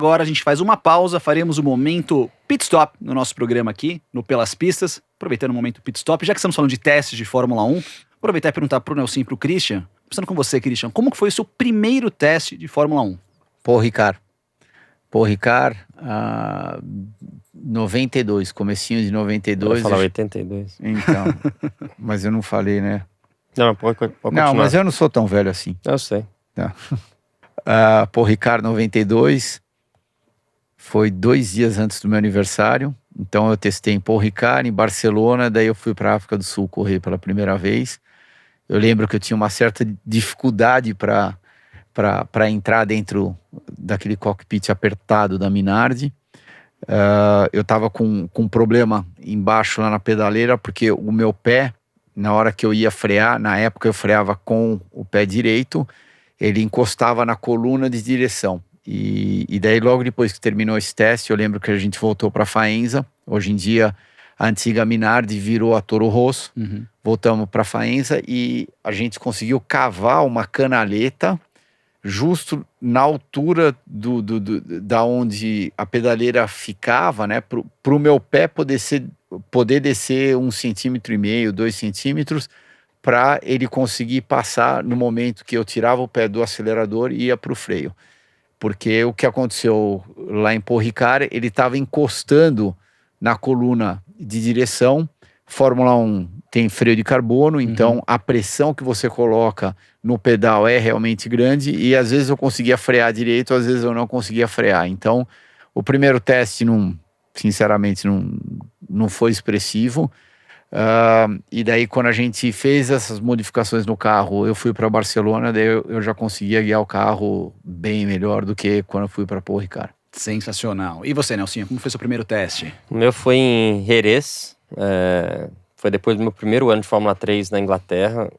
Agora a gente faz uma pausa, faremos o momento pit stop no nosso programa aqui, no Pelas Pistas. Aproveitando o momento pit stop, já que estamos falando de testes de Fórmula 1, aproveitar e perguntar pro Nelson e pro Christian, começando com você, Christian, como que foi o seu primeiro teste de Fórmula 1? Paul Ricard, 92, comecinho de 92. Eu ia falar 82. Então, mas eu não falei, né? Não, pode continuar. Não, mas eu não sou tão velho assim. Eu sei. Tá. Paul Ricard 92, foi 2 dias antes do meu aniversário, então eu testei em Paul Ricard, em Barcelona, daí eu fui para a África do Sul correr pela primeira vez. Eu lembro que eu tinha uma certa dificuldade para entrar dentro daquele cockpit apertado da Minardi. Eu estava com um problema embaixo lá na pedaleira, porque o meu pé, na hora que eu ia frear, na época eu freava com o pé direito, ele encostava na coluna de direção. E daí logo depois que terminou esse teste, eu lembro que a gente voltou para Faenza. Hoje em dia a antiga Minardi virou a Toro Rosso. Voltamos para Faenza e a gente conseguiu cavar uma canaleta justo na altura da onde a pedaleira ficava, né, pro meu pé poder descer 1,5 centímetro, 2 centímetros, para ele conseguir passar no momento que eu tirava o pé do acelerador e ia para o freio. Porque o que aconteceu lá em Paul Ricard, ele estava encostando na coluna de direção. Fórmula 1 tem freio de carbono, então a pressão que você coloca no pedal é realmente grande, e às vezes eu conseguia frear direito, às vezes eu não conseguia frear. Então o primeiro teste, sinceramente, não foi expressivo. E daí quando a gente fez essas modificações no carro, eu fui para Barcelona, daí eu já conseguia guiar o carro bem melhor do que quando eu fui para Paul Ricard. Sensacional. E você, Nelson, como foi seu primeiro teste? O meu foi em Jerez, foi depois do meu primeiro ano de Fórmula 3 na Inglaterra.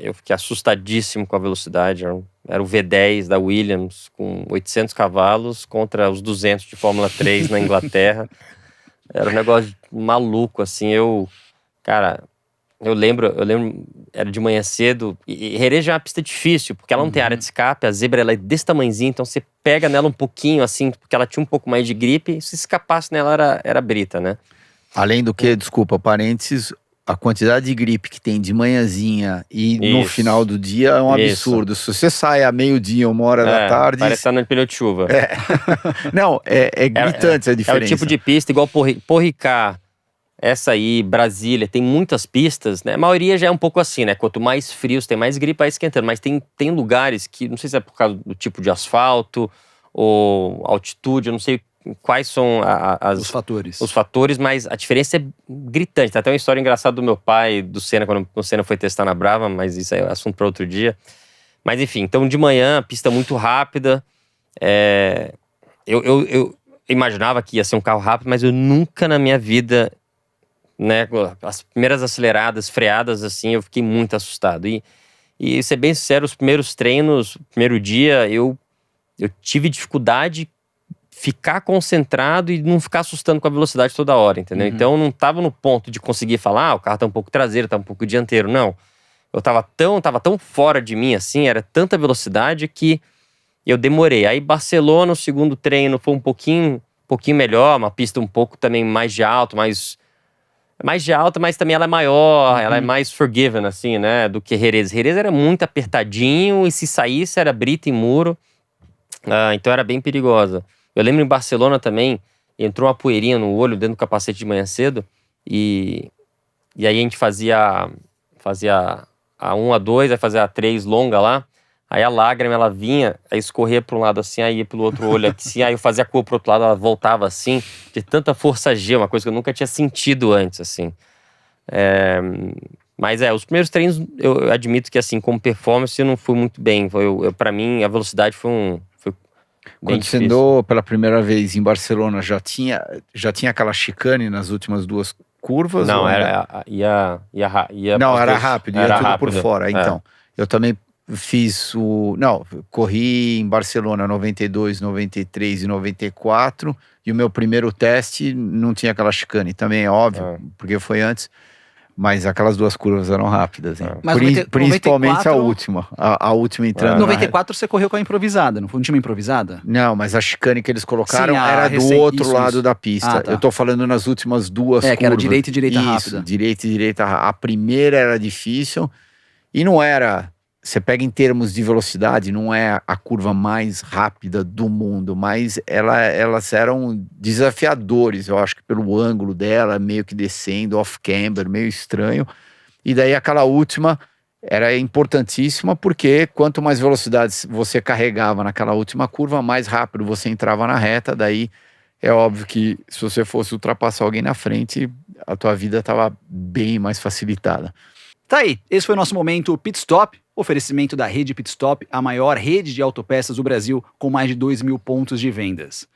Eu fiquei assustadíssimo com a velocidade, era o V10 da Williams com 800 cavalos contra os 200 de Fórmula 3 na Inglaterra. Era um negócio maluco, assim. Eu lembro, era de manhã cedo, e Jerez já é uma pista difícil, porque ela não tem área de escape, a zebra ela é desse tamanhozinho, então você pega nela um pouquinho, assim, porque ela tinha um pouco mais de gripe, e se escapasse nela era brita, né? Além do que, desculpa, parênteses, a quantidade de gripe que tem de manhãzinha e no final do dia é um absurdo. Se você sai a meio-dia, 1h da tarde... Parece estar no pneu de chuva. Não, é gritante a diferença. É o tipo de pista, igual Paul Ricard, essa aí, Brasília, tem muitas pistas, né? A maioria já é um pouco assim, né? Quanto mais frios, tem mais gripe, vai esquentando. Mas tem lugares que, não sei se é por causa do tipo de asfalto ou altitude, eu não sei quais são os fatores, mas a diferença é gritante. Tem até uma história engraçada do meu pai, do Senna, quando o Senna foi testar na Brava, mas isso é assunto para outro dia. Mas enfim, então de manhã, pista muito rápida. Eu imaginava que ia ser um carro rápido, mas eu nunca na minha vida, né, as primeiras aceleradas, freadas assim, eu fiquei muito assustado. E ser bem sincero, os primeiros treinos, primeiro dia, eu tive dificuldade ficar concentrado e não ficar assustando com a velocidade toda hora, entendeu? Então eu não tava no ponto de conseguir falar, o carro tá um pouco traseiro, tá um pouco dianteiro, não. Eu tava tão fora de mim assim, era tanta velocidade que eu demorei. Aí Barcelona, o segundo treino foi um pouquinho melhor, uma pista um pouco também mais de alto, mais de alta, mas também ela é maior, ela é mais forgiven, assim, né, do que Jerez. Jerez era muito apertadinho e se saísse era brita em muro, então era bem perigosa. Eu lembro em Barcelona também, entrou uma poeirinha no olho dentro do capacete de manhã cedo e aí a gente fazia a 1, a 2, aí fazia a 3 longa lá, aí a lágrima ela vinha, aí escorria para um lado assim, aí ia pelo outro olho assim, aí eu fazia a cor pro outro lado, ela voltava assim, de tanta força G, uma coisa que eu nunca tinha sentido antes, assim. Mas os primeiros treinos, eu admito que assim, como performance eu não fui muito bem, para mim a velocidade foi Quando você andou pela primeira vez em Barcelona, já tinha aquela chicane nas últimas 2 curvas? Não, não, era rápido, ia tudo rápido por fora. Então, eu também corri em Barcelona 92, 93 e 94, e o meu primeiro teste não tinha aquela chicane, também é óbvio, porque foi antes. Mas aquelas duas curvas eram rápidas, hein? Mas Principalmente 94 a última. A última entrando. Em na 94 você correu com a improvisada, não foi um time improvisada? Não, mas a chicane que eles colocaram Sim, era do outro lado da pista. Ah, tá. Eu tô falando nas últimas duas curvas. Que era direita e direita Isso, rápida. direita e direita rápida. A primeira era difícil e não era... Você pega em termos de velocidade, não é a curva mais rápida do mundo, mas elas eram desafiadores, eu acho que pelo ângulo dela, meio que descendo, off-camber, meio estranho. E daí aquela última era importantíssima, porque quanto mais velocidade você carregava naquela última curva, mais rápido você entrava na reta. Daí é óbvio que se você fosse ultrapassar alguém na frente, a tua vida estava bem mais facilitada. Tá aí, esse foi o nosso momento Pit Stop, oferecimento da rede Pit Stop, a maior rede de autopeças do Brasil, com mais de 2.000 pontos de vendas.